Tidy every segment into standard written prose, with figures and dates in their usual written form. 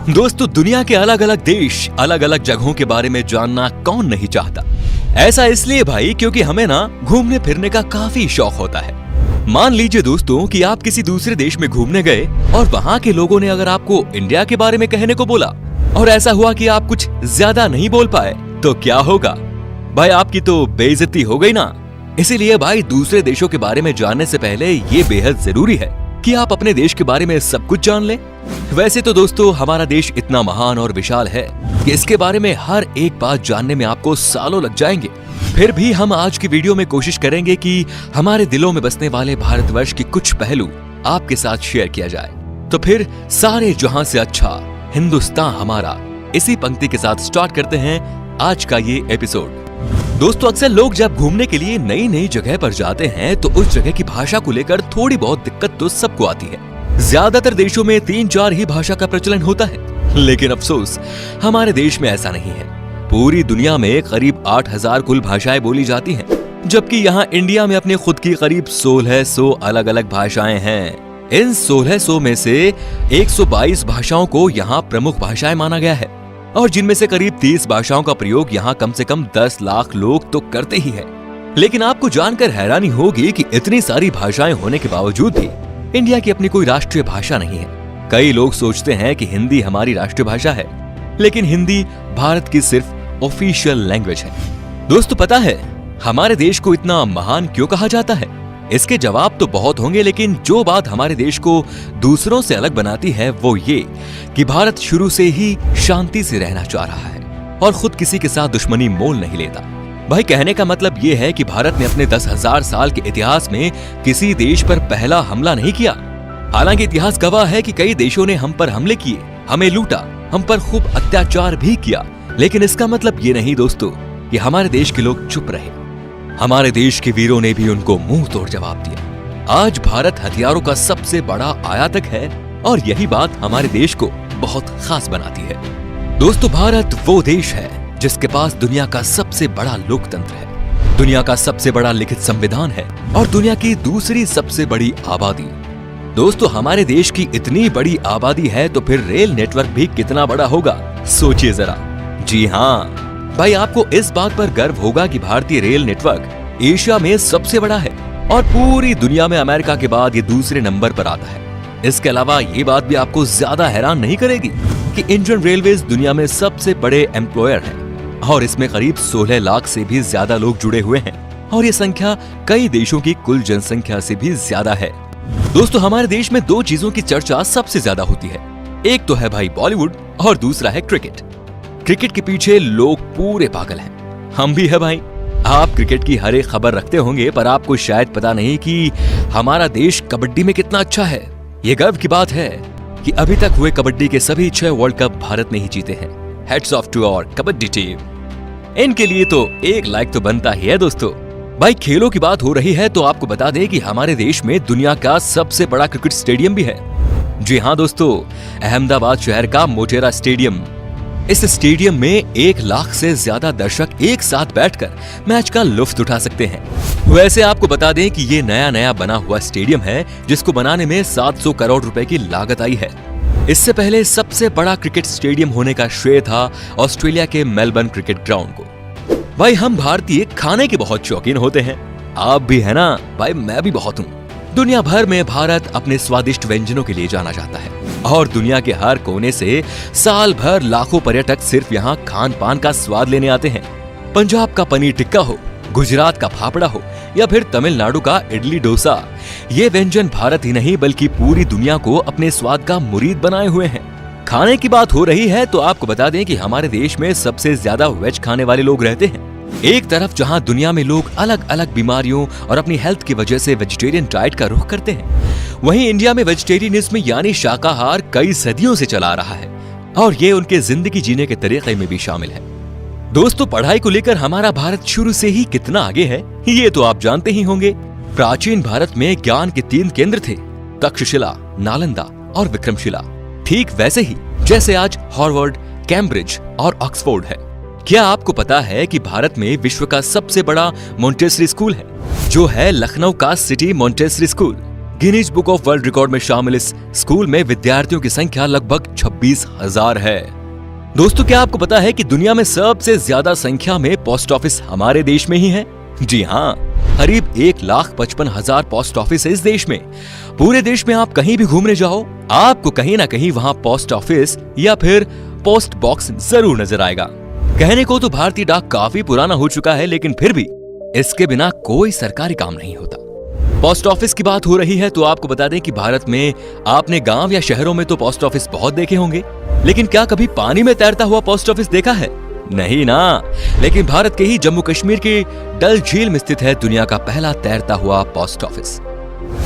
दोस्तों, दुनिया के अलग अलग देश, अलग अलग जगहों के बारे में जानना कौन नहीं चाहता। ऐसा इसलिए भाई क्योंकि हमें ना घूमने फिरने का काफी शौक होता है। मान लीजिए दोस्तों कि आप किसी दूसरे देश में घूमने गए और वहाँ के लोगों ने अगर आपको इंडिया के बारे में कहने को बोला और ऐसा हुआ कि आप कुछ ज्यादा नहीं बोल पाए, तो क्या होगा भाई? आपकी तो बेइज्जती हो गई ना। इसीलिए भाई दूसरे देशों के बारे में जानने से पहले ये बेहद जरूरी है कि आप अपने देश के बारे में सब कुछ जान लें। वैसे तो दोस्तों हमारा देश इतना महान और विशाल है कि इसके बारे में हर एक बात जानने में आपको सालों लग जाएंगे। फिर भी हम आज की वीडियो में कोशिश करेंगे कि हमारे दिलों में बसने वाले भारतवर्ष के कुछ पहलू आपके साथ शेयर किया जाए। तो फिर सारे जहां से अच्छा हिंदुस्तान हमारा, इसी पंक्ति के साथ स्टार्ट करते हैं आज का ये एपिसोड। दोस्तों, अक्सर लोग जब घूमने के लिए नई नई जगह पर जाते हैं तो उस जगह की भाषा को लेकर थोड़ी बहुत दिक्कत तो सबको आती है। ज्यादातर देशों में 3-4 ही भाषा का प्रचलन होता है, लेकिन अफसोस हमारे देश में ऐसा नहीं है। पूरी दुनिया में करीब 8000 कुल भाषाएं बोली जाती हैं, जबकि यहाँ इंडिया में अपने खुद की करीब 1600 अलग अलग भाषाएं हैं। इन 1600 में से 122 भाषाओं को यहाँ प्रमुख भाषाएं माना गया है और जिनमें से करीब 30 भाषाओं का प्रयोग यहाँ कम से कम 10 लाख लोग तो करते ही हैं। लेकिन आपको जानकर हैरानी होगी कि इतनी सारी भाषाएं होने के बावजूद भी इंडिया की अपनी कोई राष्ट्रीय भाषा नहीं है। कई लोग सोचते हैं कि हिंदी हमारी राष्ट्रीय भाषा है, लेकिन हिंदी भारत की सिर्फ ऑफिशियल लैंग्वेज है। दोस्तों, पता है हमारे देश को इतना महान क्यों कहा जाता है? इसके जवाब तो बहुत होंगे, लेकिन जो बात हमारे देश को दूसरों से अलग बनाती है वो ये कि भारत शुरू से ही शांति से रहना चाह रहा है और खुद किसी के साथ दुश्मनी मोल नहीं लेता। भाई, कहने का मतलब ये है कि भारत ने अपने 10,000 साल के इतिहास में किसी देश पर पहला हमला नहीं किया। हालांकि इतिहास गवाह है कि कई देशों ने हम पर हमले किए, हमें लूटा, हम पर खूब अत्याचार भी किया, लेकिन इसका मतलब ये नहीं दोस्तों कि हमारे देश के लोग चुप रहे। हमारे देश के वीरों ने भी उनको मुंह तोड़ जवाब दिया। आज भारत हथियारों का सबसे बड़ा आयातक है और यही बात हमारे देश को बहुत खास बनाती है। दोस्तों, भारत वो देश है जिसके पास दुनिया का सबसे बड़ा लोकतंत्र है, दुनिया का सबसे बड़ा लिखित संविधान है और दुनिया की दूसरी सबसे बड़ी आबादी। दोस्तों, हमारे देश की इतनी बड़ी आबादी है तो फिर रेल नेटवर्क भी कितना बड़ा होगा, सोचिए जरा। जी हाँ भाई, आपको इस बात पर गर्व होगा कि भारतीय रेल नेटवर्क एशिया में सबसे बड़ा है और पूरी दुनिया में अमेरिका के बाद ये दूसरे नंबर पर आता है। इसके अलावा ये बात भी आपको ज्यादा हैरान नहीं करेगी कि इंडियन रेलवेज दुनिया में सबसे बड़े एम्प्लॉयर है और इसमें करीब 16 लाख से भी ज्यादा लोग जुड़े हुए हैं और ये संख्या कई देशों की कुल जनसंख्या से भी ज्यादा है। दोस्तों, हमारे देश में 2 चीजों की चर्चा सबसे ज्यादा होती है। एक तो है भाई बॉलीवुड और दूसरा है क्रिकेट। क्रिकेट के पीछे लोग पूरे पागल हैं, हम भी है भाई। आप क्रिकेट की हर एक खबर रखते होंगे, पर आपको शायद पता नहीं कि हमारा देश कबड्डी में कितना अच्छा है। ये गर्व की बात है कि अभी तक हुए कबड्डी के सभी 6 वर्ल्ड कप भारत ने ही जीते हैं। Hats off to our kabaddi team. इनके लिए तो एक लाइक तो बनता ही है। दोस्तों, भाई खेलों की बात हो रही है तो आपको बता दें कि हमारे देश में दुनिया का सबसे बड़ा क्रिकेट स्टेडियम भी है। जी हाँ दोस्तों, अहमदाबाद शहर का मोटेरा स्टेडियम। इस स्टेडियम में 1 लाख से ज्यादा दर्शक एक साथ बैठकर मैच का लुत्फ उठा सकते हैं। वैसे आपको बता दें कि ये नया बना हुआ स्टेडियम है जिसको बनाने में 700 करोड़ रुपए की लागत आई है। इससे पहले सबसे बड़ा क्रिकेट स्टेडियम होने का श्रेय था ऑस्ट्रेलिया के मेलबर्न क्रिकेट ग्राउंड को। भाई, हम भारतीय खाने के बहुत शौकीन होते हैं, आप भी है ना? भाई, मैं भी बहुत हूँ। दुनिया भर में भारत अपने स्वादिष्ट व्यंजनों के लिए जाना जाता है और दुनिया के हर कोने से साल भर लाखों पर्यटक सिर्फ यहाँ खान पान का स्वाद लेने आते हैं। पंजाब का पनीर टिक्का हो, गुजरात का फाफड़ा हो या फिर तमिलनाडु का इडली डोसा, ये व्यंजन भारत ही नहीं बल्कि पूरी दुनिया को अपने स्वाद का मुरीद बनाए हुए हैं। खाने की बात हो रही है तो आपको बता दें कि हमारे देश में सबसे ज्यादा वेज खाने वाले लोग रहते हैं। एक तरफ जहां दुनिया में लोग अलग अलग बीमारियों और अपनी हेल्थ की वजह से वेजिटेरियन डाइट का रुख करते हैं, वहीं इंडिया में वेजिटेरियनिज्म यानी शाकाहार कई सदियों से चला आ रहा है और ये उनके जिंदगी जीने के तरीके में भी शामिल है। दोस्तों, पढ़ाई को लेकर हमारा भारत शुरू से ही कितना आगे है ये तो आप जानते ही होंगे। प्राचीन भारत में ज्ञान के 3 केंद्र थे, तक्षशिला, नालंदा और विक्रमशिला। ठीक वैसे ही जैसे आज हार्वर्ड, कैम्ब्रिज और ऑक्सफोर्ड है। क्या आपको पता है कि भारत में विश्व का सबसे बड़ा मॉन्टेसरी स्कूल है, जो है लखनऊ का city Montessori school. Guinness book of world record में शामिल इस स्कूल में विद्यार्थियों की संख्या लगभग 26,000 है। दोस्तों, क्या आपको पता है कि दुनिया में सबसे ज्यादा संख्या में पोस्ट ऑफिस हमारे देश में ही है? जी हाँ, करीब 1,55,000 पोस्ट ऑफिस है इस देश में। पूरे देश में आप कहीं भी घूमने जाओ, आपको कहीं ना कहीं वहाँ पोस्ट ऑफिस या फिर पोस्ट बॉक्स जरूर नजर आएगा। कहने को तो भारतीय डाक काफी पुराना हो चुका है, लेकिन फिर भी इसके बिना कोई सरकारी काम नहीं होता। पोस्ट ऑफिस की बात हो रही है तो आपको बता दें कि भारत में आपने गांव या शहरों में तो पोस्ट ऑफिस बहुत देखे होंगे, लेकिन क्या कभी पानी में तैरता हुआ पोस्ट ऑफिस देखा है? नहीं ना। लेकिन भारत के ही जम्मू कश्मीर की डल झील में स्थित है दुनिया का पहला तैरता हुआ पोस्ट ऑफिस।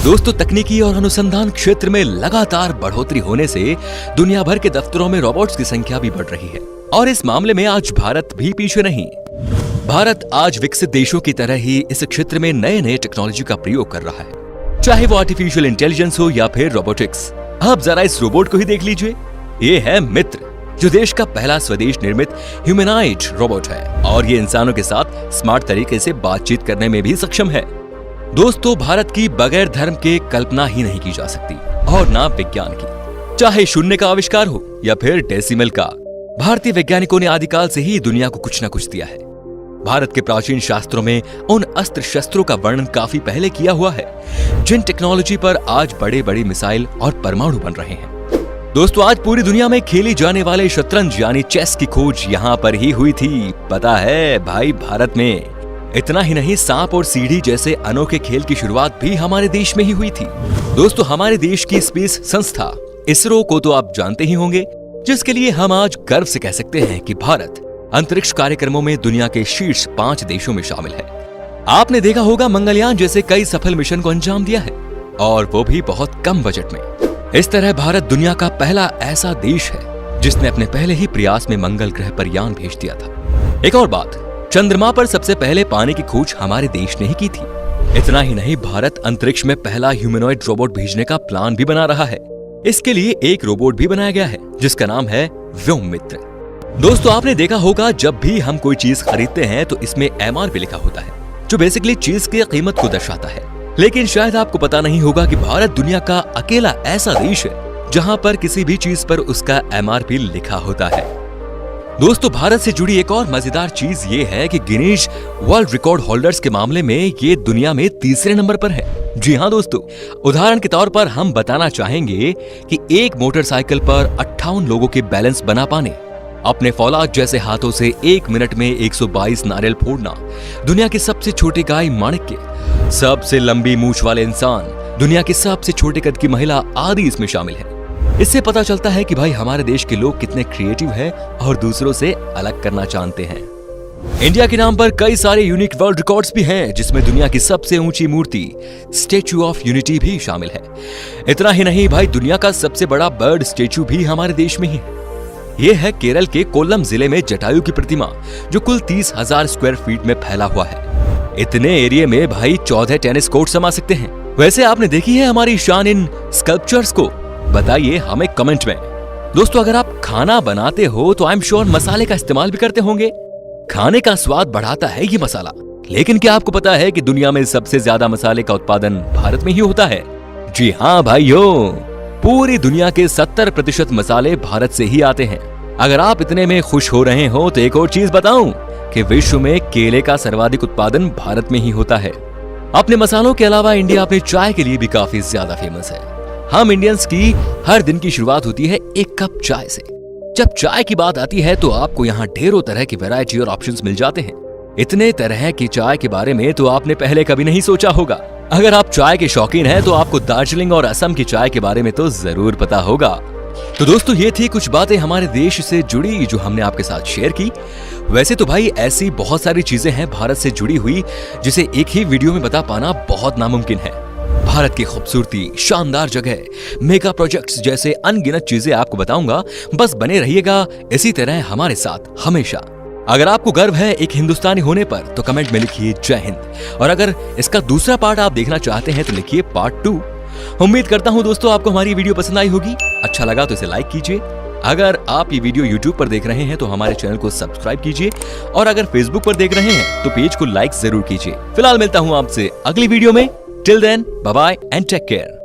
दोस्तों, तकनीकी और अनुसंधान क्षेत्र में लगातार बढ़ोतरी होने से दुनिया भर के दफ्तरों में रोबोट्स की संख्या भी बढ़ रही है और इस मामले में आज भारत भी पीछे नहीं। भारत आज विकसित देशों की तरह ही इस क्षेत्र में नए नए टेक्नोलॉजी का प्रयोग कर रहा है, चाहे वो आर्टिफिशियल इंटेलिजेंस हो या फिर रोबोटिक्स। आप जरा इस रोबोट को ही देख लीजिए। ये है मित्र, जो देश का पहला स्वदेश निर्मित ह्यूमनॉइड रोबोट है और ये इंसानों के साथ स्मार्ट तरीके से बातचीत करने में भी सक्षम है। दोस्तों, भारत की बगैर धर्म के कल्पना ही नहीं की जा सकती और ना विज्ञान की। चाहे शून्य का आविष्कार हो या फिर डेसिमल का, भारतीय वैज्ञानिकों ने आदिकाल से ही दुनिया को कुछ न कुछ दिया है। भारत के प्राचीन शास्त्रों में उन अस्त्र शस्त्रों का वर्णन काफी पहले किया हुआ है, जिन टेक्नोलॉजी पर आज बड़े बड़े मिसाइल और परमाणु बन रहे हैं। दोस्तों, आज पूरी दुनिया में खेली जाने वाले शतरंज यानी चेस की खोज यहाँ पर ही हुई थी। पता है भाई, भारत में। इतना ही नहीं, सांप और सीढ़ी जैसे अनोखे खेल की शुरुआत भी हमारे देश में ही हुई थी। दोस्तों, हमारे देश की स्पेस संस्था इसरो को तो आप जानते ही होंगे, जिसके लिए हम आज गर्व से कह सकते हैं कि भारत अंतरिक्ष कार्यक्रमों में दुनिया के शीर्ष 5 देशों में शामिल है। आपने देखा होगा मंगलयान जैसे कई सफल मिशन को अंजाम दिया है, और वो भी बहुत कम बजट में। इस तरह भारत दुनिया का पहला ऐसा देश है जिसने अपने पहले ही प्रयास में मंगल ग्रह पर यान भेज दिया था। एक और बात, चंद्रमा पर सबसे पहले पानी की खोज हमारे देश ने ही की थी। इतना ही नहीं, भारत अंतरिक्ष में पहला ह्यूमनॉइड रोबोट भेजने का प्लान भी बना रहा है। इसके लिए एक रोबोट भी बनाया गया है जिसका नाम है व्योम मित्र। दोस्तों, आपने देखा होगा जब भी हम कोई चीज खरीदते हैं तो इसमें MRP लिखा होता है, जो बेसिकली चीज की कीमत को दर्शाता है। लेकिन शायद आपको पता नहीं होगा कि भारत दुनिया का अकेला ऐसा देश है जहां पर किसी भी चीज पर उसका MRP लिखा होता है। दोस्तों, भारत से जुड़ी एक और मजेदार चीज ये है कि गिनीज वर्ल्ड रिकॉर्ड होल्डर्स के मामले में ये दुनिया में तीसरे नंबर पर है। जी हाँ दोस्तों, उदाहरण के तौर पर हम बताना चाहेंगे कि एक मोटरसाइकिल पर 58 लोगों के बैलेंस बना पाने, अपने फौलाद जैसे हाथों से 1 मिनट में 122 नारियल फोड़ना, दुनिया के सबसे छोटे गाय माणिक्य, सबसे लंबी मूंछ वाले इंसान, दुनिया की सबसे छोटे कद की महिला आदि इसमें शामिल है। इससे पता चलता है कि भाई हमारे देश के लोग कितने क्रिएटिव हैं और दूसरों से अलग करना जानते हैं। इंडिया के नाम पर कई सारे यूनिक वर्ल्ड रिकॉर्ड्स भी हैं, जिसमें दुनिया की सबसे ऊंची मूर्ति स्टैच्यू ऑफ यूनिटी भी शामिल है। इतना ही नहीं भाई, दुनिया का सबसे बड़ा बर्ड स्टैच्यू भी हमारे देश में ही है। ये है केरल के कोल्लम जिले में जटायु की प्रतिमा, जो कुल 30,000 स्क्वायर फीट में फैला हुआ है। इतने एरिया में भाई 14 टेनिस कोर्ट समा सकते हैं। वैसे आपने देखी है हमारी शान इन स्कल्पचर्स को? बताइए हमें कमेंट में। दोस्तों, अगर आप खाना बनाते हो तो आई एम श्योर मसाले का इस्तेमाल भी करते होंगे। खाने का स्वाद बढ़ाता है ये मसाला, लेकिन क्या आपको पता है कि दुनिया में सबसे ज्यादा मसाले का उत्पादन भारत में ही होता है? जी हाँ भाइयों, पूरी दुनिया के 70% मसाले भारत से ही आते हैं। अगर आप इतने में खुश हो रहे हो तो एक और चीज बताऊं कि विश्व में केले का सर्वाधिक उत्पादन भारत में ही होता है। अपने मसालों के अलावा इंडिया अपने चाय के लिए भी काफी ज्यादा फेमस है। हम इंडियंस की हर दिन की शुरुआत होती है एक कप चाय से। जब चाय की बात आती है तो आपको यहाँ ढेरों तरह की वैरायटी और ऑप्शंस मिल जाते हैं। इतने तरह की चाय के बारे में तो आपने पहले कभी नहीं सोचा होगा। अगर आप चाय के शौकीन हैं तो आपको दार्जिलिंग और असम की चाय के बारे में तो जरूर पता होगा। तो दोस्तों, ये थी कुछ बातें हमारे देश से जुड़ी जो हमने आपके साथ शेयर की। वैसे तो भाई ऐसी बहुत सारी चीजें हैं भारत से जुड़ी हुई जिसे एक ही वीडियो में बता पाना बहुत नामुमकिन है। भारत की खूबसूरती, शानदार जगह, मेगा प्रोजेक्ट्स जैसे अनगिनत चीजें आपको बताऊंगा। बस बने रहिएगा इसी तरह हमारे साथ हमेशा। अगर आपको गर्व है एक हिंदुस्तानी होने पर तो कमेंट में लिखिए जय हिंद, और अगर इसका दूसरा पार्ट आप देखना चाहते हैं तो लिखिए पार्ट 2। उम्मीद करता हूं दोस्तों आपको हमारी वीडियो पसंद आई होगी। अच्छा लगा तो इसे लाइक कीजिए। अगर आप ये वीडियो YouTube पर देख रहे हैं तो हमारे चैनल को सब्सक्राइब कीजिए, और अगर Facebook पर देख रहे हैं तो पेज को लाइक जरूर कीजिए। फिलहाल मिलता हूं आपसे अगली वीडियो में। Till then, bye bye and take care.